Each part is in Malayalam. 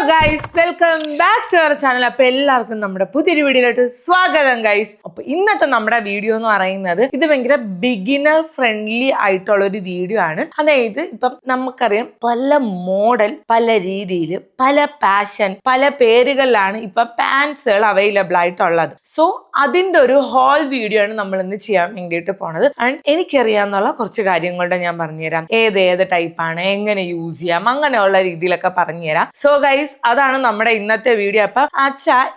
Guys, welcome back to our channel. അപ്പൊ എല്ലാവർക്കും നമ്മുടെ പുതിയൊരു വീഡിയോയിലോട്ട് സ്വാഗതം ഗൈസ്. അപ്പൊ ഇന്നത്തെ നമ്മുടെ വീഡിയോ എന്ന് പറയുന്നത് ഇത് ഭയങ്കര ബിഗിനർ ഫ്രണ്ട്ലി ആയിട്ടുള്ള ഒരു വീഡിയോ ആണ്. അതായത് ഇപ്പം നമുക്കറിയാം പല മോഡൽ, പല രീതിയിൽ, പല പാഷൻ, പല പേരുകളിലാണ് ഇപ്പൊ പാൻസുകൾ അവൈലബിൾ ആയിട്ടുള്ളത്. സോ അതിന്റെ ഒരു ഹോൾ വീഡിയോ ആണ് നമ്മൾ ഇന്ന് ചെയ്യാൻ വേണ്ടിയിട്ട് പോണത്. ആൻഡ് എനിക്കറിയാന്നുള്ള കുറച്ച് കാര്യങ്ങളുടെ ഞാൻ പറഞ്ഞുതരാം. ഏത് ടൈപ്പാണ്, എങ്ങനെ യൂസ് ചെയ്യാം, അങ്ങനെയുള്ള രീതിയിലൊക്കെ പറഞ്ഞുതരാം. സോ ഗൈസ്, അതാണ് നമ്മുടെ ഇന്നത്തെ വീഡിയോ. അപ്പൊ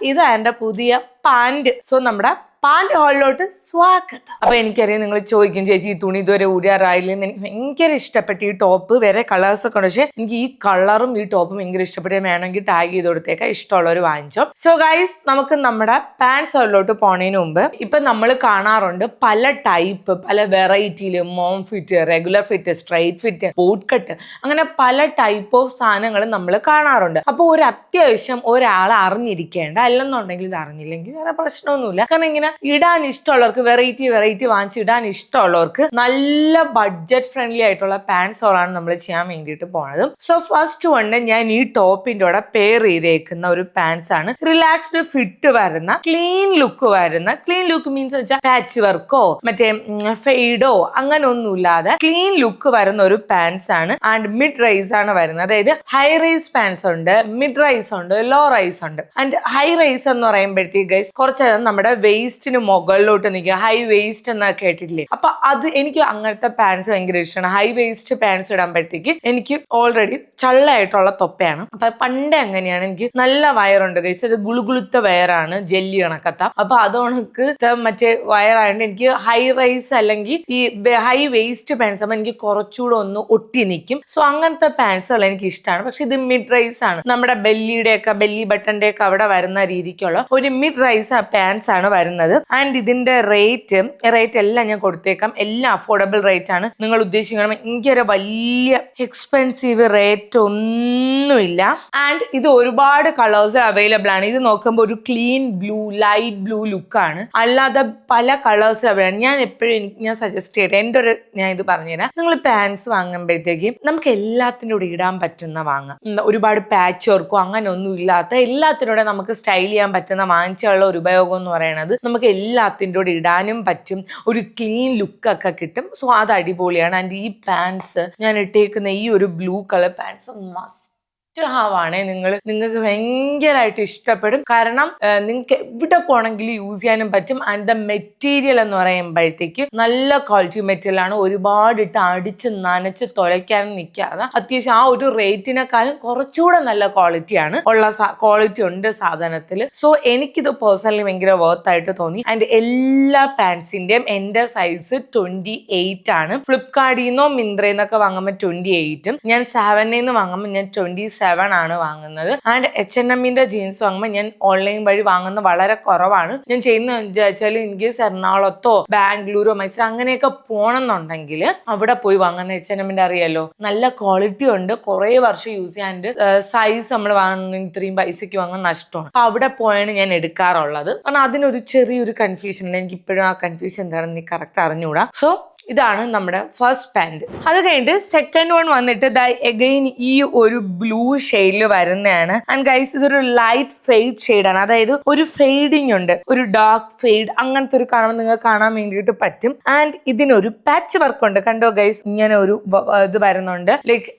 ഇതാ എന്റെ പുതിയ പാന്റ്. സോ നമ്മുടെ പാന്റ് ഹോളിലോട്ട് സ്വാഗതം. അപ്പൊ എനിക്കറിയാം നിങ്ങൾ ചോദിക്കും, ചേച്ചി ഈ തുണി ഇതുവരെ ഊരാറായില്ലെന്ന്. എനിക്ക് ഭയങ്കര ഇഷ്ടപ്പെട്ട ഈ ടോപ്പ്. വേറെ കളേഴ്സ് ഒക്കെ ഉണ്ട്, പക്ഷെ എനിക്ക് ഈ കളറും ഈ ടോപ്പും ഭയങ്കര ഇഷ്ടപ്പെട്ട. വേണമെങ്കിൽ ടാഗ് ചെയ്ത് കൊടുത്തേക്കാം, ഇഷ്ടമുള്ളവർ വാങ്ങിച്ചോ. സോ ഗൈസ്, നമുക്ക് നമ്മുടെ പാൻസ് ഹോളിലോട്ട് പോണതിന് മുമ്പ് ഇപ്പൊ നമ്മൾ കാണാറുണ്ട് പല ടൈപ്പ്, പല വെറൈറ്റിയില് mom fit, regular fit, straight fit, boat cut, അങ്ങനെ പല ടൈപ്പ് ഓഫ് സാധനങ്ങൾ നമ്മൾ കാണാറുണ്ട്. അപ്പൊ ഒരു അത്യാവശ്യം ഒരാൾ അറിഞ്ഞിരിക്കേണ്ട, അല്ലെന്നുണ്ടെങ്കിൽ ഇത് അറിഞ്ഞില്ലെങ്കിൽ വേറെ പ്രശ്നമൊന്നുമില്ല. കാരണം ഇങ്ങനെ ഇടാൻ ഇഷ്ടമുള്ളവർക്ക്, വെറൈറ്റി വാങ്ങിച്ച് ഇടാൻ ഇഷ്ടമുള്ളവർക്ക് നല്ല ബഡ്ജറ്റ് ഫ്രണ്ട്ലി ആയിട്ടുള്ള പാൻസ് ഹോളാണ് നമ്മൾ ചെയ്യാൻ വേണ്ടിയിട്ട് പോണത്. സോ ഫസ്റ്റ് വണ് ഞാൻ ഈ ടോപ്പിന്റെ കൂടെ പെയർ ചെയ്തേക്കുന്ന ഒരു പാൻസ് ആണ്. റിലാക്സ്ഡ് ഫിറ്റ് വരുന്ന, ക്ലീൻ ലുക്ക് വരുന്ന. ക്ലീൻ ലുക്ക് മീൻസ് വെച്ചാൽ പാച്ച് വർക്കോ മറ്റേ ഫെയ്ഡോ അങ്ങനെ ഒന്നുമില്ലാതെ ക്ലീൻ ലുക്ക് വരുന്ന ഒരു പാൻസ് ആണ്. ആൻഡ് മിഡ് റൈസ് ആണ് വരുന്നത്. അതായത് ഹൈ റൈസ് പാൻസ് ഉണ്ട്, മിഡ് റൈസ് ഉണ്ട്, ലോ റൈസ് ഉണ്ട്. ആൻഡ് ഹൈ റൈസ് എന്ന് പറയുമ്പോഴത്തേക്ക് ഗൈസ് കുറച്ച് നമ്മുടെ വെയിസ്റ്റിന് മുകളിലോട്ട് നിൽക്കുക. ഹൈ വേസ്റ്റ് എന്ന് കേട്ടിട്ടില്ലേ? അപ്പൊ അത് എനിക്ക് അങ്ങനത്തെ പാൻസ് ഭയങ്കര ഇഷ്ടമാണ്. ഹൈ വേസ്റ്റ് പാൻസ് ഇടുമ്പോഴത്തേക്ക് എനിക്ക് ഓൾറെഡി ചള്ളയായിട്ടുള്ള തൊപ്പയാണ്. അപ്പൊ പണ്ടേ അങ്ങനെയാണ്. എനിക്ക് നല്ല വയറുണ്ട് ഗൈസ്. അത് ഗുളുഗുളുത്ത വയറാണ്, ജെല്ലി കണക്കത്ത. അപ്പൊ അതോണക്ക് മറ്റേ വയറായതുകൊണ്ട് എനിക്ക് ഹൈ റൈസ് അല്ലെങ്കിൽ ഈ ഹൈ വേസ്റ്റ് പാൻസ് ആകുമ്പോൾ എനിക്ക് കുറച്ചുകൂടെ ഒന്ന് ഒട്ടി നിൽക്കും. സോ അങ്ങനത്തെ പാൻസുകൾ എനിക്ക് ഇഷ്ടമാണ്. പക്ഷെ ഇത് മിഡ് റൈസ് ആണ്. നമ്മുടെ ബെല്ലി ബട്ടന്റെ ഒക്കെ അവിടെ വരുന്ന രീതിക്കുള്ള ഒരു മിഡ് റൈസ് പാൻസ് ആണ് വരുന്നത്. ആൻഡ് ഇതിന്റെ റേറ്റ് എല്ലാം ഞാൻ കൊടുത്തേക്കാം. എല്ലാം അഫോർഡബിൾ റേറ്റ് ആണ്. നിങ്ങൾ ഉദ്ദേശിക്കണം ഭയങ്കര വലിയ എക്സ്പെൻസീവ് റേറ്റ് ഒന്നുമില്ല. ആൻഡ് ഇത് ഒരുപാട് കളേഴ്സ് അവൈലബിൾ ആണ്. ഇത് നോക്കുമ്പോൾ ഒരു ക്ലീൻ ബ്ലൂ, ലൈറ്റ് ബ്ലൂ ലുക്കാണ്. അല്ലാതെ പല കളേഴ്സ് അവൈലബിൾ. ഞാൻ എപ്പോഴും ഞാൻ സജസ്റ്റ് ചെയ്യട്ടെ, ഞാൻ ഇത് പറഞ്ഞുതരാം. നിങ്ങൾ പാൻസ് വാങ്ങുമ്പോഴത്തേക്കും നമുക്ക് എല്ലാത്തിൻ്റെ കൂടെ ഇടാൻ പറ്റുന്ന വാങ്ങാം. ഒരുപാട് പാച്ച് വർക്കോ അങ്ങനെ ഒന്നും ഇല്ലാത്ത, എല്ലാത്തിനൂടെ നമുക്ക് സ്റ്റൈൽ ചെയ്യാൻ പറ്റുന്ന വാങ്ങിച്ചുള്ള ഒരു ഉപയോഗം എന്ന് പറയുന്നത് നമുക്ക് എല്ലാത്തിൻ്റെ കൂടെ ഇടാനും പറ്റും. ഒരു ക്ലീൻ ലുക്കൊക്കെ കിട്ടും. സോ അത് അടിപൊളിയാണ്. ആൻഡ് ഈ പാൻസ് ഞാൻ ഇട്ടേക്കുന്ന ഈ ഒരു ബ്ലൂ കളർ പാൻസ് മസ്റ്റ് ഹാവാണേ. നിങ്ങൾക്ക് ഭയങ്കരമായിട്ട് ഇഷ്ടപ്പെടും. കാരണം നിങ്ങൾക്ക് എവിടെ പോകണമെങ്കിലും യൂസ് ചെയ്യാനും പറ്റും. ആൻഡ് ദ മെറ്റീരിയൽ എന്ന് പറയുമ്പോഴത്തേക്ക് നല്ല ക്വാളിറ്റി മെറ്റീരിയൽ ആണ്. ഒരുപാട് ഇട്ട് അടിച്ച് നനച്ച് തുലയ്ക്കാനും നിൽക്കാതെ അത്യാവശ്യം ആ ഒരു റേറ്റിനെക്കാളും കുറച്ചുകൂടെ നല്ല ക്വാളിറ്റിയാണ് ക്വാളിറ്റി ഉണ്ട് സാധനത്തിൽ. സോ എനിക്കിത് പേഴ്സണലി ഭയങ്കര വർത്ത് ആയിട്ട് തോന്നി. ആൻഡ് എല്ലാ പാൻസിന്റെയും എന്റെ സൈസ് 28 ആണ്. ഫ്ലിപ്കാർട്ടിൽ നിന്നോ മിന്ത്രയിൽ നിന്നൊക്കെ വാങ്ങുമ്പോൾ 28, ഞാൻ 7 വാങ്ങുമ്പോൾ ഞാൻ 27 ആണ് വാങ്ങുന്നത്. ആൻഡ് H&Mന്റെ ജീൻസ് വാങ്ങുമ്പോൾ ഞാൻ ഓൺലൈൻ വഴി വാങ്ങുന്നത് വളരെ കുറവാണ്. ഞാൻ ചെയ്യുന്ന വെച്ചാൽ എനിക്ക് എറണാകുളത്തോ ബാംഗ്ലൂരോ മൈസൂർ അങ്ങനെയൊക്കെ പോകണമെന്നുണ്ടെങ്കിൽ അവിടെ പോയി വാങ്ങുന്ന H&Mന്റെ അറിയാലോ, നല്ല ക്വാളിറ്റി ഉണ്ട്, കുറെ വർഷം യൂസ് ചെയ്യാണ്ട് സൈസ് നമ്മൾ വാങ്ങുന്ന ഇത്രയും പൈസക്ക് വാങ്ങുന്ന നഷ്ടമാണ്. അപ്പൊ അവിടെ പോയാണ് ഞാൻ എടുക്കാറുള്ളത്. കാരണം അതിനൊരു ചെറിയൊരു കൺഫ്യൂഷൻ ഉണ്ട്. എനിക്ക് ഇപ്പോഴും ആ കൺഫ്യൂഷൻ എന്താണെന്ന് കറക്റ്റ് അറിഞ്ഞുകൂടാ. സോ ഇതാണ് നമ്മുടെ ഫസ്റ്റ് പാൻറ്. അത് കഴിഞ്ഞിട്ട് സെക്കൻഡ് വൺ വന്നിട്ട് അഗൈൻ ഈ ഒരു ബ്ലൂ ഷെയ്ഡിൽ വരുന്നതാണ്. ആൻഡ് ഗൈസ്, ഇതൊരു ലൈറ്റ് ഫെയ്ഡ് ഷെയ്ഡാണ്. അതായത് ഒരു ഫെയ്ഡിങ് ഉണ്ട്, ഒരു ഡാർക്ക് ഫെയ്ഡ്, അങ്ങനത്തെ ഒരു നിങ്ങൾക്ക് കാണാൻ വേണ്ടിയിട്ട് പറ്റും. ആൻഡ് ഇതിനൊരു പാച്ച് വർക്ക് ഉണ്ട്. കണ്ടോ ഗൈസ്, ഇങ്ങനെ ഒരു ഇത് വരുന്നുണ്ട്. ലൈക്ക്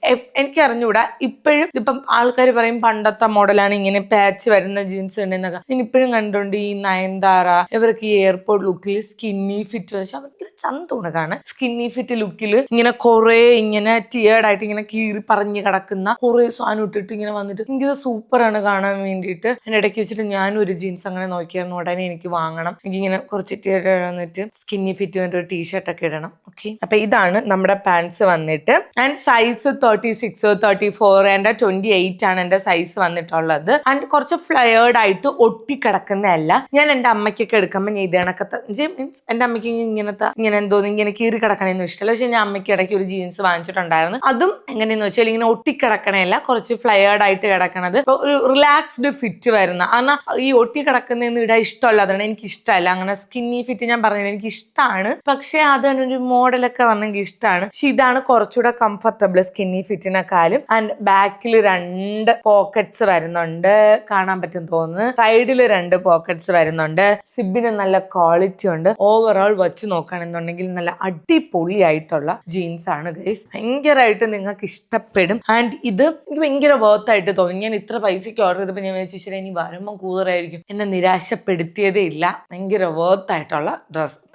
എനിക്ക് അറിഞ്ഞുകൂടാ, ഇപ്പം ആൾക്കാർ പറയും പണ്ടത്തെ മോഡലാണ് ഇങ്ങനെ പാച്ച് വരുന്ന ജീൻസ് ഉണ്ടെന്നൊക്കെ. ഞാൻ ഇപ്പോഴും കണ്ടുകൊണ്ട് ഈ നയൻതാര ഇവർക്ക് ഈ എയർപോർട്ട് ലുക്കിൽ സ്കിന്നി ഫിറ്റ് വെച്ചാൽ അവർക്ക് ചന്തമാണ് കാണാൻ. സ്കിന്നി ഫിറ്റ് ലുക്കിൽ ഇങ്ങനെ കുറെ ഇങ്ങനെ ടിയേർഡായിട്ട് ഇങ്ങനെ കീറി പറഞ്ഞു കിടക്കുന്ന കുറെ സാധനം ഇട്ടിട്ട് ഇങ്ങനെ വന്നിട്ട് എനിക്കിത് സൂപ്പറാണ് കാണാൻ വേണ്ടിയിട്ട്. എൻ്റെ ഇടയ്ക്ക് വെച്ചിട്ട് ഞാനും ഒരു ജീൻസ് അങ്ങനെ നോക്കിയായിരുന്നു. ഉടനെ എനിക്ക് വാങ്ങണം. എനിക്കിങ്ങനെ കുറച്ച് ടിയേർഡ് വന്നിട്ട് സ്കിന്നി ഫിറ്റ് വന്നിട്ട് ഒരു ടീഷർട്ടൊക്കെ ഇടണം. ഓക്കെ, അപ്പൊ ഇതാണ് നമ്മുടെ പാൻസ് വന്നിട്ട്. ആൻഡ് സൈസ് 36, 34 ആൻഡ് 28 ആണ് എൻ്റെ സൈസ് വന്നിട്ടുള്ളത്. ആൻഡ് കുറച്ച് ഫ്ലയേർഡ് ആയിട്ട് ഒട്ടിക്കിടക്കുന്നതല്ല. ഞാൻ എൻ്റെ അമ്മയ്ക്കൊക്കെ എടുക്കുമ്പോൾ ഞാൻ ഇത് കണക്കത്തെ മീൻസ് എൻ്റെ അമ്മയ്ക്ക് ഇങ്ങനെ എന്തോ ഇങ്ങനെ കീറി കിടക്കണമെന്നും ഇഷ്ടമല്ല. പക്ഷെ ഞാൻ അമ്മയ്ക്ക് ഇടയ്ക്ക് ഒരു ജീൻസ് വാങ്ങിച്ചിട്ടുണ്ടായിരുന്നു. അതും എങ്ങനെയെന്ന് വെച്ചാൽ ഇങ്ങനെ ഒട്ടിക്കിടക്കണല്ല, കുറച്ച് ഫ്ലയേർഡ് ആയിട്ട് കിടക്കണത്, ഒരു റിലാക്സ്ഡ് ഫിറ്റ് വരുന്ന. കാരണം ഈ ഒട്ടി കിടക്കുന്നതെന്ന് ഇടാൻ ഇഷ്ടമല്ല, അതാണ് എനിക്ക് ഇഷ്ടമല്ല. അങ്ങനെ സ്കിന്നി ഫിറ്റ് ഞാൻ പറഞ്ഞില്ല, എനിക്ക് ഇഷ്ടമാണ്, പക്ഷെ അതിനൊരു മോഡലൊക്കെ വന്നെങ്കിൽ ഇഷ്ടമാണ്. പക്ഷെ ഇതാണ് കുറച്ചുകൂടെ കംഫർട്ടബിൾ സ്കിന്നി ഫിറ്റിനെക്കാളും. ആൻഡ് ബാക്കിൽ 2 പോക്കറ്റ്സ് വരുന്നുണ്ട്, കാണാൻ പറ്റും തോന്നുന്നു. സൈഡിൽ 2 പോക്കറ്റ്സ് വരുന്നുണ്ട്. സിബിന് നല്ല ക്വാളിറ്റി ഉണ്ട്. ഓവറോൾ വെച്ച് നോക്കുകയാണെന്നുണ്ടെങ്കിൽ നല്ല അടിപൊളിയായിട്ടുള്ള ജീൻസ് ആണ് ഗൈസ്. ഭയങ്കരമായിട്ട് നിങ്ങൾക്ക് ഇഷ്ടപ്പെടും. ആൻഡ് ഇത് എനിക്ക് ഭയങ്കര വർത്ത് ആയിട്ട് തോന്നി. ഞാൻ ഇത്ര പൈസയ്ക്ക് ഓർഡർ ചെയ്തപ്പോൾ ഞാൻ വിചാരിച്ചു ഇനി വരുമ്പോൾ കൂടുതലായിരിക്കും. എന്നെ നിരാശപ്പെടുത്തിയതേ ഇല്ല. ഭയങ്കര വർത്ത് ആയിട്ടുള്ള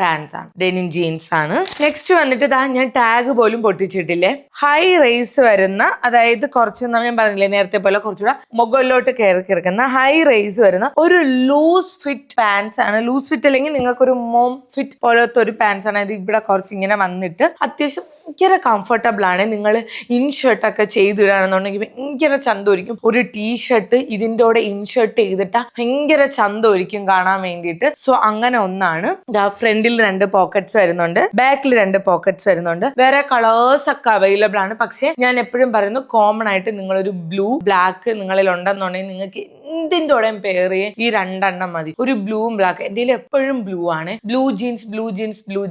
പാൻസ് ആണ്, ഡെനിം ജീൻസ് ആണ്. നെക്സ്റ്റ് വന്നിട്ട് ഞാൻ ടാഗ് പോലും പൊട്ടിച്ചിട്ടില്ലേ, ഹൈ റേസ് വരുന്ന, അതായത് കുറച്ച് ഞാൻ പറഞ്ഞില്ലേ നേരത്തെ പോലെ കുറച്ചുകൂടെ മുകളിലോട്ട് കയറി കിടക്കുന്ന ഹൈ റേസ് വരുന്ന ഒരു ലൂസ് ഫിറ്റ് പാൻസ് ആണ്. ലൂസ് ഫിറ്റ് അല്ലെങ്കിൽ നിങ്ങൾക്ക് ഒരു മോം ഫിറ്റ് പോലത്തെ ഒരു പാൻസ് ആണ്. ഇത് ഇവിടെ കുറച്ച് ഇങ്ങനെ വന്നിട്ട് അത്യാവശ്യം ഭയങ്കര കംഫർട്ടബിൾ ആണ്. നിങ്ങൾ ഇൻഷർട്ടൊക്കെ ചെയ്തിടുകയാണെന്നുണ്ടെങ്കിൽ ഭയങ്കര ചന്തമായിരിക്കും. ഒരു ടീഷർട്ട് ഇതിൻ്റെ കൂടെ ഇൻഷർട്ട് ചെയ്തിട്ടാ ഭയങ്കര ചന്തമായിരിക്കും കാണാൻ വേണ്ടിയിട്ട്. സോ അങ്ങനെ ഒന്നാണ്. ഫ്രണ്ടിൽ 2 പോക്കറ്റ്സ് വരുന്നുണ്ട്, ബാക്കിൽ 2 പോക്കറ്റ്സ് വരുന്നുണ്ട്. വേറെ കളേഴ്സ് ഒക്കെ അവൈലബിൾ ആണ്. പക്ഷെ ഞാൻ എപ്പോഴും പറയുന്നു, കോമൺ ആയിട്ട് നിങ്ങളൊരു ബ്ലൂ ബ്ലാക്ക് നിങ്ങളിൽ ഉണ്ടെന്നുണ്ടെങ്കിൽ നിങ്ങൾക്ക് എന്തിൻ്റെ കൂടെയും പെയർ ചെയ്യാൻ ഈ 2 എണ്ണം മതി. ഒരു ബ്ലൂവും ബ്ലാക്ക്. എൻ്റെ കയ്യിൽ എപ്പോഴും ബ്ലൂ ആണ്. ബ്ലൂ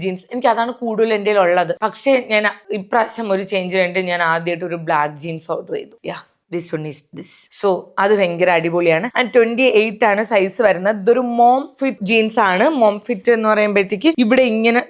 ജീൻസ് എനിക്ക് അതാണ് കൂടുതൽ എൻ്റെ കയ്യിൽ ഉള്ളത്. പക്ഷെ ഞാൻ ഇപ്രാവശ്യം ഒരു ചേഞ്ച് വേണ്ടി ഞാൻ ആദ്യമായിട്ട് ഒരു ബ്ലാക്ക് ജീൻസ് ഓർഡർ ചെയ്തു. This one is this. So അത് ഭയങ്കര അടിപൊളിയാണ്. ആൻഡ് 28 ആണ് സൈസ് വരുന്നത്. ഇതൊരു മോം ഫിറ്റ് ജീൻസ് ആണ്. മോം ഫിറ്റ് എന്ന് പറയുമ്പോഴത്തേക്ക് ഇവിടെ ഇങ്ങനെ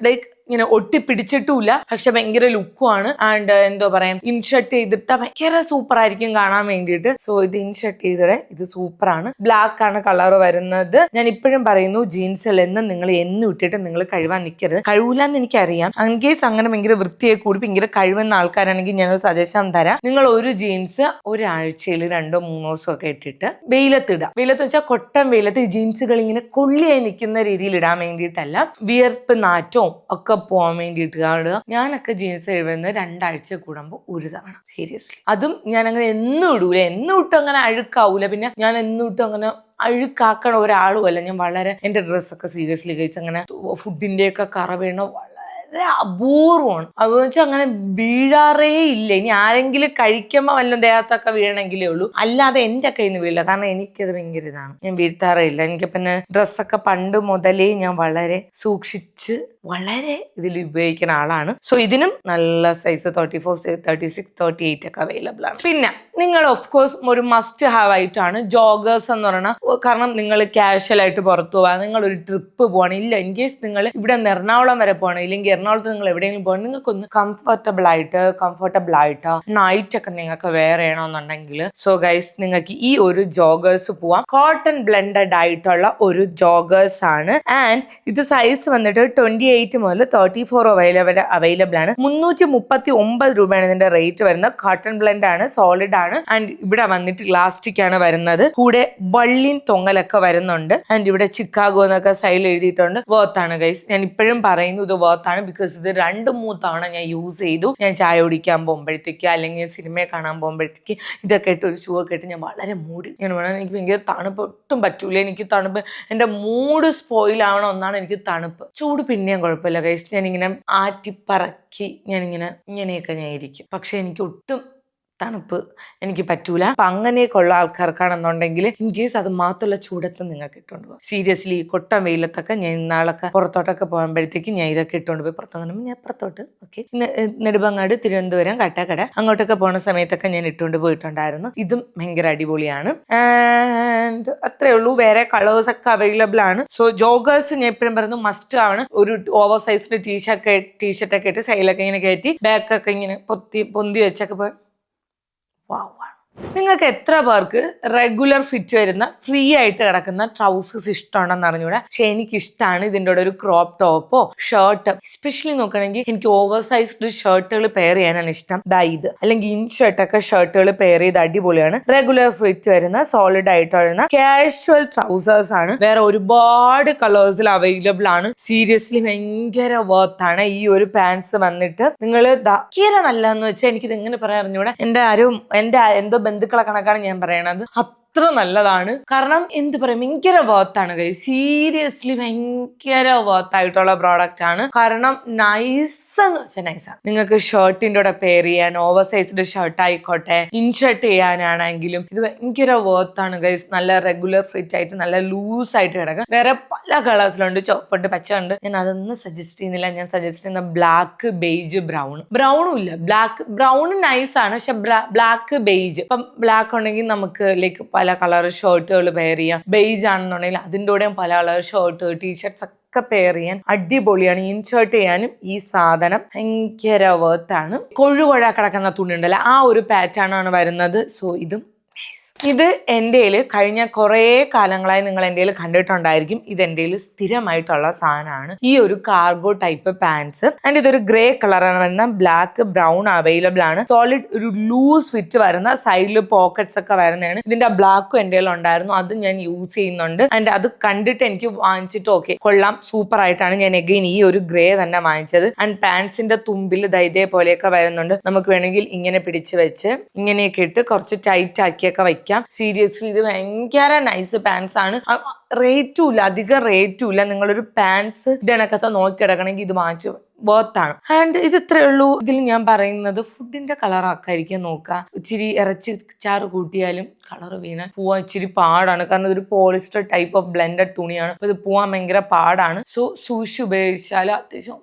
ഇങ്ങനെ ഒട്ടിപ്പിടിച്ചിട്ടുമില്ല, പക്ഷെ ഭയങ്കര ലുക്കുമാണ്. ആൻഡ് എന്തോ പറയാം, ഇൻഷർട്ട് ചെയ്തിട്ട് ഭയങ്കര സൂപ്പർ ആയിരിക്കും കാണാൻ വേണ്ടിയിട്ട്. സോ ഇത് ഇൻഷർട്ട് ചെയ്തിടെ ഇത് സൂപ്പറാണ്. ബ്ലാക്ക് ആണ് കളർ വരുന്നത്. ഞാൻ ഇപ്പോഴും പറയുന്നു, ജീൻസിൽ നിങ്ങൾ ഇട്ടിട്ട് നിങ്ങൾ കഴുകാൻ നിൽക്കരുത്. കഴുകില്ലെന്ന് എനിക്കറിയാം. അൻകേസ് അങ്ങനെ ഭയങ്കര വൃത്തിയായി കൂടി ഭയങ്കര കഴിവുന്ന ആൾക്കാരാണെങ്കിൽ ഞാനൊരു സജഷൻ തരാം. നിങ്ങൾ ഒരു ജീൻസ് ഒരാഴ്ചയിൽ 2-3 ദിവസമൊക്കെ ഇട്ടിട്ട് വെയിലത്തിടുക. വെയിലത്ത് വെച്ചാൽ കൊട്ടൻ വെയിലത്ത് ജീൻസുകൾ ഇങ്ങനെ കൊള്ളിയായി നിൽക്കുന്ന രീതിയിൽ ഇടാൻ വേണ്ടിയിട്ടല്ല, വിയർപ്പ് നാറ്റവും ഒക്കെ പോകാൻ വേണ്ടിയിട്ട് കാണുക. ഞാനൊക്കെ ജീൻസ് എഴുതുന്നത് 2 ആഴ്ച കൂടുമ്പോൾ ഒരു തവണ, സീരിയസ്ലി. അതും ഞാൻ അങ്ങനെ എന്നും ഇടൂല, എന്നും ഇട്ടും അങ്ങനെ അഴുക്കാവൂല. പിന്നെ ഞാൻ എന്നും ഇട്ടും അങ്ങനെ അഴുക്കാക്കണ ഒരാളുമല്ല. ഞാൻ വളരെ എൻ്റെ ഡ്രസ്സൊക്കെ സീരിയസ്ലി കഴിച്ച് അങ്ങനെ ഫുഡിൻ്റെയൊക്കെ കറ വീണ വളരെ അപൂർവമാണ്. അതെന്ന് വെച്ചാൽ അങ്ങനെ വീഴാറേ ഇല്ല. ഇനി ആരെങ്കിലും കഴിക്കുമ്പോൾ വല്ലതും ദേഹത്തൊക്കെ വീഴണമെങ്കിലേ ഉള്ളൂ, അല്ലാതെ എൻ്റെ കയ്യിൽ നിന്ന് വീഴില്ല. കാരണം എനിക്കത് ഭയങ്കര ഇതാണ്, ഞാൻ വീഴ്ത്താറേ ഇല്ല. എനിക്ക് പിന്നെ ഡ്രസ്സൊക്കെ പണ്ട് മുതലേ ഞാൻ വളരെ സൂക്ഷിച്ച് വളരെ ഇതിൽ ഉപയോഗിക്കുന്ന ആളാണ്. സോ ഇതിനും നല്ല സൈസ് 34, 36, 38 ഒക്കെ അവൈലബിൾ ആണ്. പിന്നെ നിങ്ങൾ ഓഫ് കോഴ്സ് ഒരു മസ്റ്റ് ഹാവ് ആയിട്ടാണ് ജോഗേഴ്സ് എന്ന് പറയുന്നത്. കാരണം നിങ്ങൾ ക്യാഷ്വൽ ആയിട്ട് പുറത്തു പോകാൻ, നിങ്ങളൊരു ട്രിപ്പ് പോകണം, ഇല്ല ഇൻ കേസ് നിങ്ങൾ ഇവിടെ നിന്ന് എറണാകുളം വരെ പോകണം, ഇല്ലെങ്കിൽ എറണാകുളത്ത് നിങ്ങൾ എവിടെയെങ്കിലും പോകണം, നിങ്ങൾക്കൊന്ന് കംഫർട്ടബിൾ ആയിട്ട് നൈറ്റ് ഒക്കെ നിങ്ങൾക്ക് വെയർ ചെയ്യണമെന്നുണ്ടെങ്കിൽ സോ ഗൈസ് നിങ്ങൾക്ക് ഈ ഒരു ജോഗേഴ്സ് പോവാം. കോട്ടൺ ബ്ലെൻഡഡ് ആയിട്ടുള്ള ഒരു ജോഗേഴ്സ് ആണ്. ആൻഡ് ഇത് സൈസ് വന്നിട്ട് 28 മുതൽ 34 അവൈലബിൾ ആണ്. 339 രൂപയാണ് ഇതിന്റെ റേറ്റ് വരുന്നത്. കോട്ടൺ ബ്ലെൻഡ് ആണ്, സോളിഡ് ആണ്. ആൻഡ് ഇവിടെ വന്നിട്ട് ഇലാസ്റ്റിക് ആണ് വരുന്നത്. കൂടെ ബള്ളിൻ തൊങ്ങലൊക്കെ വരുന്നുണ്ട്. ആൻഡ് ഇവിടെ ചിക്കാഗോ എന്നൊക്കെ സൈഡിൽ എഴുതിയിട്ടുണ്ട്. വർത്ത് ആണ് ഗൈസ്. ഞാൻ ഇപ്പോഴും പറയുന്നു ഇത് വർത്ത് ആണ്. ബിക്കോസ് ഇത് 2-3 തവണ ഞാൻ യൂസ് ചെയ്തു. ഞാൻ ചായ കുടിക്കാൻ പോകുമ്പോഴത്തേക്ക് അല്ലെങ്കിൽ സിനിമയെ കാണാൻ പോകുമ്പോഴത്തേക്ക് ഇതൊക്കെ ഇട്ട് ഒരു ഷൂ ഒക്കെ ഇട്ട് ഞാൻ വളരെ മൂടി ഞാൻ വേണം. എനിക്ക് ഭയങ്കര തണുപ്പ് ഒട്ടും പറ്റൂല. എനിക്ക് തണുപ്പ് എൻ്റെ മൂഡ് സ്പോയിൽ ആവണം ഒന്നാണ് എനിക്ക് തണുപ്പ്. ചൂട് പിന്നെയും കുഴപ്പമില്ല ഗൈസ്, ഞാനിങ്ങനെ ആറ്റിപ്പറക്കി ഇങ്ങനെയൊക്കെ ഞാൻ ഇരിക്കും. പക്ഷെ എനിക്ക് ഒട്ടും തണുപ്പ് എനിക്ക് പറ്റൂല. അപ്പൊ അങ്ങനെയൊക്കെ ഉള്ള ആൾക്കാർക്കാണെന്നുണ്ടെങ്കിൽ ഇൻ കേസ് അത് മാത്രമുള്ള ചൂടത്ത് നിങ്ങൾക്ക് ഇട്ടുകൊണ്ട് പോകും. സീരിയസ്ലി കൊട്ടൻ വെയിലത്തൊക്കെ ഞാൻ ഇന്നാളൊക്കെ പുറത്തോട്ടൊക്കെ പോകുമ്പോഴത്തേക്ക് ഞാൻ ഇതൊക്കെ ഇട്ടുകൊണ്ട് പോയി. പുറത്തു ഞാൻ പുറത്തോട്ട് നെടുമങ്ങാട്, തിരുവനന്തപുരം, കട്ടക്കട അങ്ങോട്ടൊക്കെ പോണ സമയത്തൊക്കെ ഞാൻ ഇട്ടുകൊണ്ട് പോയിട്ടുണ്ടായിരുന്നു. ഇതും ഭയങ്കര അടിപൊളിയാണ്. ആൻഡ് അത്രേ ഉള്ളൂ. വേറെ കളേഴ്സ് ഒക്കെ അവൈലബിൾ ആണ്. സോ ജോഗേഴ്സ് ഞാൻ എപ്പോഴും പറയുന്നു മസ്റ്റ് ആണ്. ഒരു ഓവർ സൈസ്ഡ് ടീഷർട്ടൊക്കെ ഇട്ട് സൈഡിലൊക്കെ ഇങ്ങനെ കയറ്റി ബാക്കൊക്കെ ഇങ്ങനെ പൊന്തി വെച്ചൊക്കെ പോയി. നിങ്ങൾക്ക് എത്ര പേർക്ക് റെഗുലർ ഫിറ്റ് വരുന്ന ഫ്രീ ആയിട്ട് കിടക്കുന്ന ട്രൗസേഴ്സ് ഇഷ്ടമുണ്ടെന്ന് അറിഞ്ഞൂടെ? പക്ഷെ എനിക്കിഷ്ടമാണ്. ഇതിൻ്റെ കൂടെ ഒരു ക്രോപ്പ് ടോപ്പോ ഷർട്ട്, എസ്പെഷ്യലി നോക്കുകയാണെങ്കിൽ എനിക്ക് ഓവർ സൈസ്ഡ് ഷർട്ടുകൾ പെയർ ചെയ്യാനാണ് ഇഷ്ടം. ഇത് അല്ലെങ്കിൽ ഇൻ ഷർട്ടൊക്കെ ഷർട്ടുകൾ പെയർ ചെയ്ത് അടിപൊളിയാണ്. റെഗുലർ ഫിറ്റ് വരുന്ന സോളിഡ് ആയിട്ട് വരുന്ന കാഷ്വൽ ട്രൗസേഴ്സ് ആണ്. വേറെ ഒരുപാട് കളേഴ്സിൽ അവൈലബിൾ ആണ്. സീരിയസ്ലി ഭയങ്കര വർത്ത് ആണ്. ഈ ഒരു പാൻസ് വന്നിട്ട് നിങ്ങൾ നല്ലതെന്ന് വെച്ചാൽ എനിക്കിത് എങ്ങനെ പറയാൻ അറിഞ്ഞൂടെ, എൻ്റെ എന്തോ ബന്ധുക്കളെ കണക്കാണ് ഞാൻ പറയണത്. അത്ര നല്ലതാണ്. കാരണം എന്ത് പറയാം, ഭയങ്കര വർത്താണ് ഗൈസ്. സീരിയസ്ലി ഭയങ്കര വർത്തായിട്ടുള്ള പ്രോഡക്റ്റ് ആണ്. കാരണം നൈസ് എന്ന് വെച്ചാൽ നൈസാണ്. നിങ്ങൾക്ക് ഷർട്ടിൻ്റെ കൂടെ പെയർ ചെയ്യാൻ, ഓവർ സൈസ്ഡ് ഷർട്ട് ആയിക്കോട്ടെ, ഇൻഷർട്ട് ചെയ്യാനാണെങ്കിലും ഇത് ഭയങ്കര വർത്താണ് ഗൈസ്. നല്ല റെഗുലർ ഫിറ്റ് ആയിട്ട് നല്ല ലൂസ് ആയിട്ട് കിടക്കും. വേറെ പല കളേഴ്സിലുണ്ട്, ചുവപ്പുണ്ട്, പച്ച ഉണ്ട്. ഞാൻ അതൊന്നും സജസ്റ്റ് ചെയ്യുന്നില്ല. ഞാൻ സജസ്റ്റ് ചെയ്യുന്ന ബ്ലാക്ക്, ബേജ്, ബ്രൗണും ഇല്ല. ബ്രൗൺ നൈസ് ആണ്, പക്ഷെ ബ്ലാക്ക്, ബേജ്. ഇപ്പം ബ്ലാക്ക് ഉണ്ടെങ്കിൽ നമുക്ക് ലൈക്ക് പല കളർ ഷർട്ടുകൾ പെയർ ചെയ്യാം. ബേജ് ആണെന്നുണ്ടെങ്കിൽ അതിൻ്റെ കൂടെയും പല കളർ ഷർട്ട്, ടീഷർട്ട്സ് ഒക്കെ പെയർ ചെയ്യാൻ അടിപൊളിയാണ്. ഇൻഷർട്ട് ചെയ്യാനും ഈ സാധനം ഭയങ്കര വർത്താണ്. കൊഴുകൊഴ കിടക്കുന്ന തുണി ഉണ്ടല്ലോ, ആ ഒരു പാറ്റേൺ ആണ് വരുന്നത്. സോ ഇത് എൻ്റെ കഴിഞ്ഞ കുറേ കാലങ്ങളായി നിങ്ങൾ എൻ്റെ കണ്ടിട്ടുണ്ടായിരിക്കും. ഇത് എൻ്റെ സ്ഥിരമായിട്ടുള്ള സാധനമാണ്. ഈ ഒരു കാർഗോ ടൈപ്പ് പാൻസ്. ആൻഡ് ഇതൊരു ഗ്രേ കളറാണ് വരുന്ന. ബ്ലാക്ക്, ബ്രൗൺ അവൈലബിൾ ആണ്. സോളിഡ് ഒരു ലൂസ് ഫിറ്റ് വരുന്ന, സൈഡിൽ പോക്കറ്റ്സ് ഒക്കെ വരുന്നതാണ്. ഇതിന്റെ ബ്ലാക്കും എൻ്റെ ഉണ്ടായിരുന്നു, അത് ഞാൻ യൂസ് ചെയ്യുന്നുണ്ട്. ആൻഡ് അത് കണ്ടിട്ട് എനിക്ക് വാങ്ങിച്ചിട്ട് ഓക്കെ കൊള്ളാം, സൂപ്പർ ആയിട്ടാണ് ഞാൻ എഗെയിൻ ഈ ഒരു ഗ്രേ തന്നെ വാങ്ങിച്ചത്. ആൻഡ് പാൻസിന്റെ തുമ്പിൽ ഇതേപോലെയൊക്കെ വരുന്നുണ്ട്. നമുക്ക് വേണമെങ്കിൽ ഇങ്ങനെ പിടിച്ച് വെച്ച് ഇങ്ങനെയൊക്കെ ഇട്ട് കുറച്ച് ടൈറ്റ് ആക്കിയൊക്കെ വയ്ക്കാം. സീരിയസ്ലി ഇത് ഭയങ്കര നൈസ് പാൻസ് ആണ്. റേറ്റും ഇല്ല, അധികം റേറ്റും ഇല്ല. നിങ്ങളൊരു പാൻസ് ഇതിനകത്ത് നോക്കി കിടക്കണമെങ്കിൽ ഇത് വാങ്ങിച്ചു വർത്താണ്. ആൻഡ് ഇത് ഇത്രയേ ഉള്ളൂ. ഇതിൽ ഞാൻ പറയുന്നത് ഫുഡിന്റെ കളർ ആക്കാതിരിക്കാൻ നോക്കുക. ഇച്ചിരി ഇറച്ചി ചാറ് കൂട്ടിയാലും കളർ വീണാൽ പോവാൻ ഇച്ചിരി പാടാണ്. കാരണം ഇതൊരു പോളിസ്റ്റർ ടൈപ്പ് ഓഫ് ബ്ലെൻഡഡ് തുണിയാണ്. അപ്പൊ ഇത് പോവാൻ ഭയങ്കര പാടാണ്. സോ സൂക്ഷിച്ച് ഉപയോഗിച്ചാൽ അത്യാവശ്യം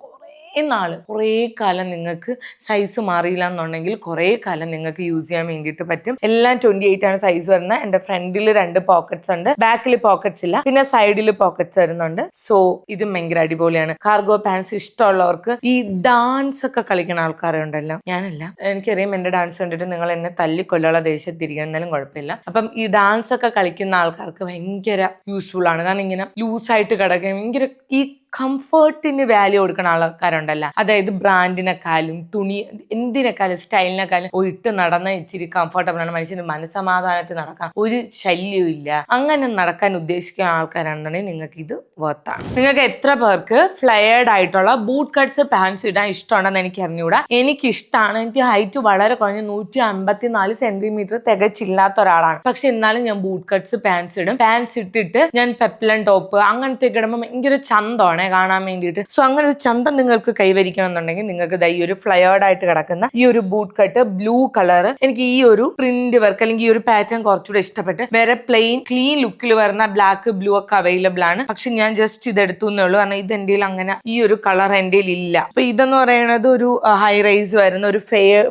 കുറേ കാലം നിങ്ങൾക്ക് സൈസ് മാറിയില്ല എന്നുണ്ടെങ്കിൽ കുറേ കാലം നിങ്ങൾക്ക് യൂസ് ചെയ്യാൻ വേണ്ടിയിട്ട് പറ്റും. എല്ലാം 28 ആണ് സൈസ് വരുന്നത്. എൻ്റെ ഫ്രണ്ടിൽ 2 പോക്കറ്റ്സ് ഉണ്ട്, ബാക്കിൽ പോക്കറ്റ്സ് ഇല്ല, പിന്നെ സൈഡിൽ പോക്കറ്റ്സ് വരുന്നുണ്ട്. സോ ഇത് ഭയങ്കര അടിപൊളിയാണ്. കാർഗോ പാൻസ് ഇഷ്ടമുള്ളവർക്ക്, ഈ ഡാൻസ് ഒക്കെ കളിക്കുന്ന ആൾക്കാരുണ്ടല്ലോ, ഞാനല്ല, എനിക്കറിയാം എൻ്റെ ഡാൻസ് കണ്ടിട്ട് നിങ്ങൾ എന്നെ തല്ലിക്കൊല്ലുള്ള ദേഷ്യത്തിരിക്കുക, എന്നാലും കുഴപ്പമില്ല. അപ്പം ഈ ഡാൻസ് ഒക്കെ കളിക്കുന്ന ആൾക്കാർക്ക് ഭയങ്കര യൂസ്ഫുൾ ആണ്. കാരണം ഇങ്ങനെ ലൂസായിട്ട് കിടക്കുക, ഭയങ്കര ഈ കംഫർട്ടിന് വാല്യൂ കൊടുക്കുന്ന ആൾക്കാരുണ്ടല്ലോ, അതായത് ബ്രാൻഡിനെക്കാളും തുണി എന്തിനേക്കാളും സ്റ്റൈലിനെക്കാളും ഇട്ട് നടന്ന ഇച്ചിരി കംഫർട്ടബിൾ ആണ്. മനുഷ്യന് മനസ്സമാധാനത്തിൽ നടക്കാൻ ഒരു ശല്യവും ഇല്ല. അങ്ങനെ നടക്കാൻ ഉദ്ദേശിക്കുന്ന ആൾക്കാരാണെന്നുണ്ടെങ്കിൽ നിങ്ങൾക്ക് ഇത് വർത്താണ്. നിങ്ങൾക്ക് എത്ര പേർക്ക് ഫ്ലയേർഡ് ആയിട്ടുള്ള ബൂട്ട് കട്ട്സ് പാൻസ് ഇടാൻ ഇഷ്ടമുണ്ടെന്ന് എനിക്ക് അറിഞ്ഞുകൂടാ. എനിക്കിഷ്ടമാണ്. എനിക്ക് ഹൈറ്റ് വളരെ കുറഞ്ഞ 154 സെന്റിമീറ്റർ തികച്ചില്ലാത്ത ഒരാളാണ്. പക്ഷെ എന്നാലും ഞാൻ ബൂട്ട് കട്ട്സ് പാൻസ് ഇടും. പാൻസ് ഇട്ടിട്ട് ഞാൻ പെപ്ലൻ ടോപ്പ് അങ്ങനത്തെ ഇടുമ്പോൾ ഭയങ്കര ചന്തമാണ് കാണാൻ വേണ്ടിയിട്ട്. സോ അങ്ങനെ ഒരു ചന്തം നിങ്ങൾക്ക് കൈവരിക്കണം എന്നുണ്ടെങ്കിൽ നിങ്ങൾക്ക് ഈ ഒരു ഫ്ലയേർഡ് ആയിട്ട് കിടക്കുന്ന ഈ ഒരു ബൂട്ട് കട്ട് ബ്ലൂ കളർ, എനിക്ക് ഈ ഒരു പ്രിന്റ് വർക്ക് അല്ലെങ്കിൽ ഈ ഒരു പാറ്റേൺ കുറച്ചുകൂടെ ഇഷ്ടപ്പെട്ട്. വേറെ പ്ലെയിൻ ക്ലീൻ ലുക്കിൽ വരുന്ന ബ്ലാക്ക്, ബ്ലൂ ഒക്കെ അവൈലബിൾ ആണ്. പക്ഷെ ഞാൻ ജസ്റ്റ് ഇത് എടുത്തു എന്നേ ഉള്ളൂ. കാരണം ഇത് എൻ്റെ അങ്ങനെ ഈ ഒരു കളർ എൻ്റെ ഇല്ല. അപ്പൊ ഇതെന്ന് പറയുന്നത് ഒരു ഹൈ റൈസ് വരുന്ന ഒരു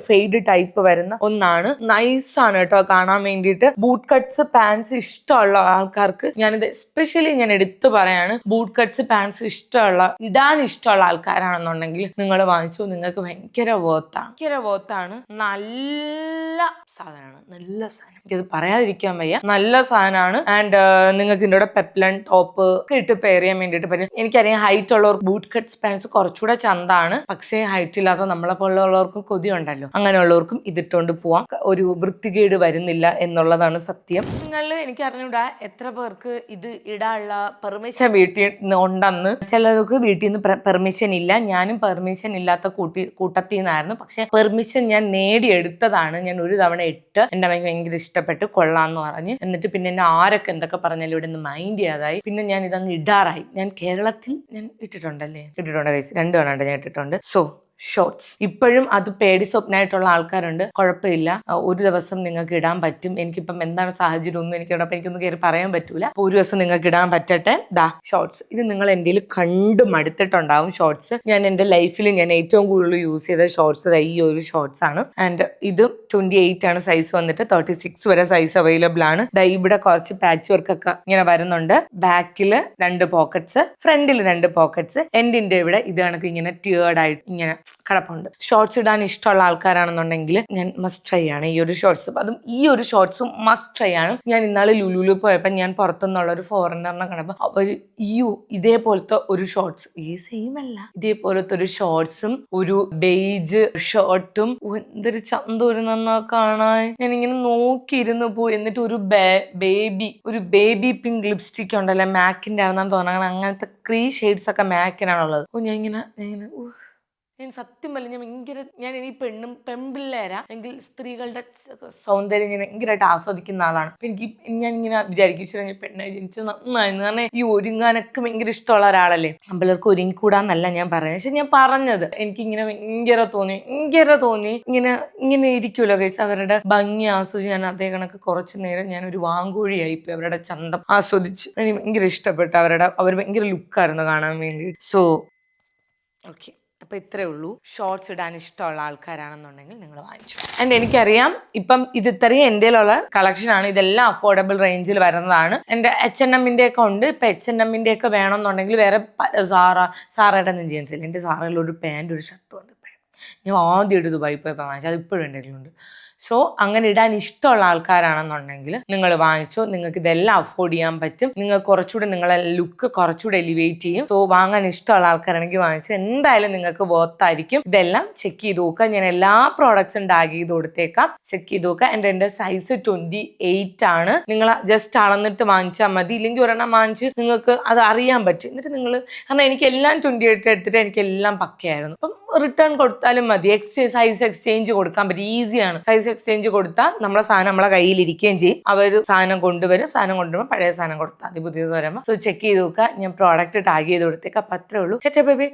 ഫെയ്ഡ് ടൈപ്പ് വരുന്ന ഒന്നാണ്. നൈസ് ആണ് കേട്ടോ കാണാൻ വേണ്ടിയിട്ട്. ബൂട്ട് കട്ട്സ് പാൻസ് ഇഷ്ടമുള്ള ആൾക്കാർക്ക് ഞാനിത് എസ്പെഷ്യലി ഞാൻ എടുത്തു പറയാണ്. ബൂട്ട് കട്ട്സ് പാൻസ് ഇടാൻ ഇഷ്ടമുള്ള ആൾക്കാരാണെന്നുണ്ടെങ്കിൽ നിങ്ങൾ വാങ്ങിച്ചു. നിങ്ങൾക്ക് ഭയങ്കര വർത്താണ്. നല്ല സാധനമാണ്, നല്ല സാധനം. എനിക്കത് പറയാതിരിക്കാൻ വയ്യ, നല്ല സാധനമാണ്. ആൻഡ് നിങ്ങൾക്ക് ഇതിൻ്റെ കൂടെ പെപ്ലൻ ടോപ്പ് ഒക്കെ ഇട്ട് പെയർ ചെയ്യാൻ വേണ്ടിയിട്ട് പറ്റും. എനിക്കറിയാം ഹൈറ്റ് ഉള്ളവർ ബൂട്ട് കട്ട്സ് പാൻസ് കുറച്ചുകൂടെ ചന്താണ്. പക്ഷേ ഹൈറ്റ് ഇല്ലാത്ത നമ്മളെ പോലുള്ളവർക്കും കൊതിയുണ്ടല്ലോ, അങ്ങനെയുള്ളവർക്കും ഇതിട്ടുകൊണ്ട് പോവാം. ഒരു വൃത്തികേട് വരുന്നില്ല എന്നുള്ളതാണ് സത്യം. എനിക്ക് അറിഞ്ഞൂടാ എത്ര പേർക്ക് ഇത് ഇടാനുള്ള പെർമിഷൻ വീട്ടിൽ ഉണ്ടെന്ന്. ചിലർക്ക് വീട്ടിൽ നിന്ന് പെർമിഷൻ ഇല്ല. ഞാനും പെർമിഷൻ ഇല്ലാത്ത കൂട്ടത്തിൽ നിന്നായിരുന്നു. പക്ഷെ പെർമിഷൻ ഞാൻ നേടിയെടുത്തതാണ്. ഞാൻ ഒരു തവണ ഇട്ട് എൻ്റെ അമ്മയ്ക്ക് ഭയങ്കര ഇഷ്ടപ്പെട്ട് കൊള്ളാന്ന് പറഞ്ഞ്, എന്നിട്ട് പിന്നെ എന്നെ ആരൊക്കെ എന്തൊക്കെ പറഞ്ഞാലും ഇവിടെ നിന്ന് മൈൻഡ് ചെയ്യാതായി. പിന്നെ ഞാൻ ഇതങ്ങ് ഇടാറായി. ഞാൻ കേരളത്തിൽ ഞാൻ ഇട്ടിട്ടുണ്ട് ഗൈസ്, 2 തവണ ഞാൻ ഇട്ടിട്ടുണ്ട്. സോ ഷോർട്സ് ഇപ്പോഴും അത് പേടി സ്വപ്നമായിട്ടുള്ള ആൾക്കാരുണ്ട്. കുഴപ്പമില്ല, ഒരു ദിവസം നിങ്ങൾക്ക് ഇടാൻ പറ്റും. എനിക്കിപ്പം എന്താണ് സാഹചര്യം ഒന്നും എനിക്കൊന്നും കയറി പറയാൻ പറ്റൂല. അപ്പോൾ ഒരു ദിവസം നിങ്ങൾക്ക് ഇടാൻ പറ്റട്ടെ. ഷോർട്സ് ഇത് നിങ്ങൾ എൻ്റെ കണ്ടു മടുത്തിട്ടുണ്ടാവും. ഷോർട്സ് ഞാൻ എൻ്റെ ലൈഫിൽ ഞാൻ ഏറ്റവും കൂടുതൽ യൂസ് ചെയ്ത ഷോർട്സ് ഈ ഒരു ഷോർട്സ് ആണ്. ആൻഡ് ഇത് 28 ആണ് സൈസ് വന്നിട്ട്. 36 വരെ സൈസ് അവൈലബിൾ ആണ്. ഇവിടെ കുറച്ച് പാച്ച് വർക്ക് ഒക്കെ ഇങ്ങനെ വരുന്നുണ്ട്. ബാക്കിൽ 2 പോക്കറ്റ്സ്, ഫ്രണ്ടിൽ 2 പോക്കറ്റ്സ്. എൻഡിന്റെ ഇവിടെ ഇത് കണക്ക് ഇങ്ങനെ ടിയേർഡ് ആയിട്ട് ഇങ്ങനെ കിടപ്പുണ്ട്. ഷോർട്സ് ഇടാൻ ഇഷ്ടമുള്ള ആൾക്കാരാണെന്നുണ്ടെങ്കിൽ ഞാൻ മസ്റ്റ് ട്രൈ ആണ് ഈ ഒരു ഷോർട്സ്. അതും ഈ ഒരു ഷോർട്സും മസ്റ്റ് ട്രൈ ആണ്. ഞാൻ ഇന്നാള് ലുലുവിൽ പോയപ്പോൾ ഞാൻ പുറത്തുനിന്നുള്ള ഒരു ഫോറിനറിനെ കണ്ടപ്പോൾ അവർ ഇതേപോലത്തെ ഒരു ഷോർട്സ്, ഈ സെയിം അല്ല, ഇതേപോലത്തെ ഒരു ഷോർട്സും ഒരു ബേജ് ഷർട്ടും എന്തൊരു ചന്തൂര് നന്നാ കാണാൻ. ഞാനിങ്ങനെ നോക്കിയിരുന്നു പോയി. എന്നിട്ട് ഒരു ബേബി പിങ്ക് ലിപ്സ്റ്റിക് ഉണ്ടല്ലോ, മാക്കിന്റെ ആണെന്നാണ് തോന്നുന്നത്. അങ്ങനത്തെ 3 ഷെയ്ഡ്സ് ഒക്കെ മാക്കിനാണുള്ളത്. ഞാൻ ഇങ്ങനെ ഞാൻ സത്യം പറഞ്ഞ ഞാൻ ഇനി പെൺപിള്ളേരാ എങ്കിൽ സ്ത്രീകളുടെ സൗന്ദര്യം ഞാൻ ഭയങ്കരമായിട്ട് ആസ്വദിക്കുന്ന ആളാണ്. അപ്പൊ ഞാൻ ഇങ്ങനെ വിചാരിക്കും പെണ്ണായി ജനിച്ചു നന്നായിരുന്നു. കാരണം ഈ ഒരുങ്ങാനൊക്കെ ഭയങ്കര ഇഷ്ടമുള്ള ഒരാളല്ലേ. ആമ്പിള്ളേർക്ക് ഒരുങ്ങിക്കൂടാന്നല്ല ഞാൻ പറയുന്നത്. പക്ഷെ ഞാൻ പറഞ്ഞത് എനിക്കിങ്ങനെ ഭയങ്കര തോന്നി ഇങ്ങനെ ഇരിക്കുമല്ലോ ഗൈസ്, അവരുടെ ഭംഗി ആസ്വദിച്ച് ഞാൻ അതേ കണക്ക് കുറച്ചു നേരം ഞാൻ ഒരു വാങ്കോഴിയായിപ്പോയി അവരുടെ ചന്തം ആസ്വദിച്ച്. എനിക്ക് ഭയങ്കര ഇഷ്ടപ്പെട്ടു. അവർ ഭയങ്കര ലുക്കായിരുന്നു കാണാൻ വേണ്ടി. സോ ഓക്കെ, അപ്പൊ ഇത്രേ ഉള്ളൂ. ഷോർട്സ് ഇടാൻ ഇഷ്ടമുള്ള ആൾക്കാരാണെന്നുണ്ടെങ്കിൽ നിങ്ങൾ വാങ്ങിച്ചു. ആൻഡ് എനിക്കറിയാം ഇപ്പം ഇത് ഇത്രയും എൻ്റെ ഉള്ള കളക്ഷനാണ്. ഇതെല്ലാം അഫോർഡബിൾ റേഞ്ചിൽ വരുന്നതാണ്. എൻ്റെ H&M-ന്റെ ഒക്കെ ഉണ്ട്. ഇപ്പൊ H&M-ന്റെ ഒക്കെ വേണമെന്നുണ്ടെങ്കിൽ വേറെ സാറയുടെ ഒന്നും ജീൻസ് ഇല്ല. എൻ്റെ സാറയിൽ ഒരു പാൻറ് ഒരു ഷർട്ടും ഉണ്ട്. ഞാൻ ആദ്യമായിട്ട് ദുബായി പോയപ്പോൾ വാങ്ങിച്ചത്. അത് ഇപ്പോഴും എൻ്റെ കയ്യിലുണ്ട്. സോ അങ്ങനെ ഇടാൻ ഇഷ്ടമുള്ള ആൾക്കാരാണെന്നുണ്ടെങ്കിൽ നിങ്ങൾ വാങ്ങിച്ചോ. നിങ്ങൾക്ക് ഇതെല്ലാം അഫോർഡ് ചെയ്യാൻ പറ്റും. നിങ്ങൾക്ക് കുറച്ചുകൂടി നിങ്ങളെ ലുക്ക് കുറച്ചുകൂടി എലിവേറ്റ് ചെയ്യും. സോ വാങ്ങാൻ ഇഷ്ടമുള്ള ആൾക്കാരാണെങ്കിൽ വാങ്ങിച്ചോ. എന്തായാലും നിങ്ങൾക്ക് വർത്തായിരിക്കും. ഇതെല്ലാം ചെക്ക് ചെയ്ത് നോക്കുക. ഞാൻ എല്ലാ പ്രോഡക്ട്സും ടാഗ് ചെയ്ത് കൊടുത്തേക്കാം. ചെക്ക് ചെയ്ത് നോക്കുക. എൻ്റെ സൈസ് 28 ആണ്. നിങ്ങൾ ജസ്റ്റ് അളന്നിട്ട് വാങ്ങിച്ചാൽ മതി. ഇല്ലെങ്കിൽ ഒരെണ്ണം വാങ്ങിച്ച് നിങ്ങൾക്ക് അത് അറിയാൻ പറ്റും. എന്നിട്ട് നിങ്ങൾ, കാരണം എനിക്ക് എല്ലാം 28 എടുത്തിട്ട് എനിക്ക് എല്ലാം പക്കയായിരുന്നു. അപ്പം റിട്ടേൺ കൊടുത്താലും മതി. സൈസ് എക്സ്ചേഞ്ച് കൊടുക്കാൻ പറ്റും. ഈസിയാണ്. സൈസ് എക്സ്ചേഞ്ച് കൊടുത്താൽ നമ്മളെ സാധനം നമ്മളെ കയ്യിലിരിക്കുകയും ചെയ്യും. അവർ സാധനം കൊണ്ടുവരുമ്പോൾ പഴയ സാധനം കൊടുത്താൽ മതി പുതിയത് വരുമ്പോൾ. സോ ചെക്ക് ചെയ്ത് നോക്കുക. ഞാൻ പ്രോഡക്റ്റ് ടാഗ് ചെയ്ത് കൊടുത്തേക്കാം. അപ്പം അത്രേ ഉള്ളൂ. Bye bye.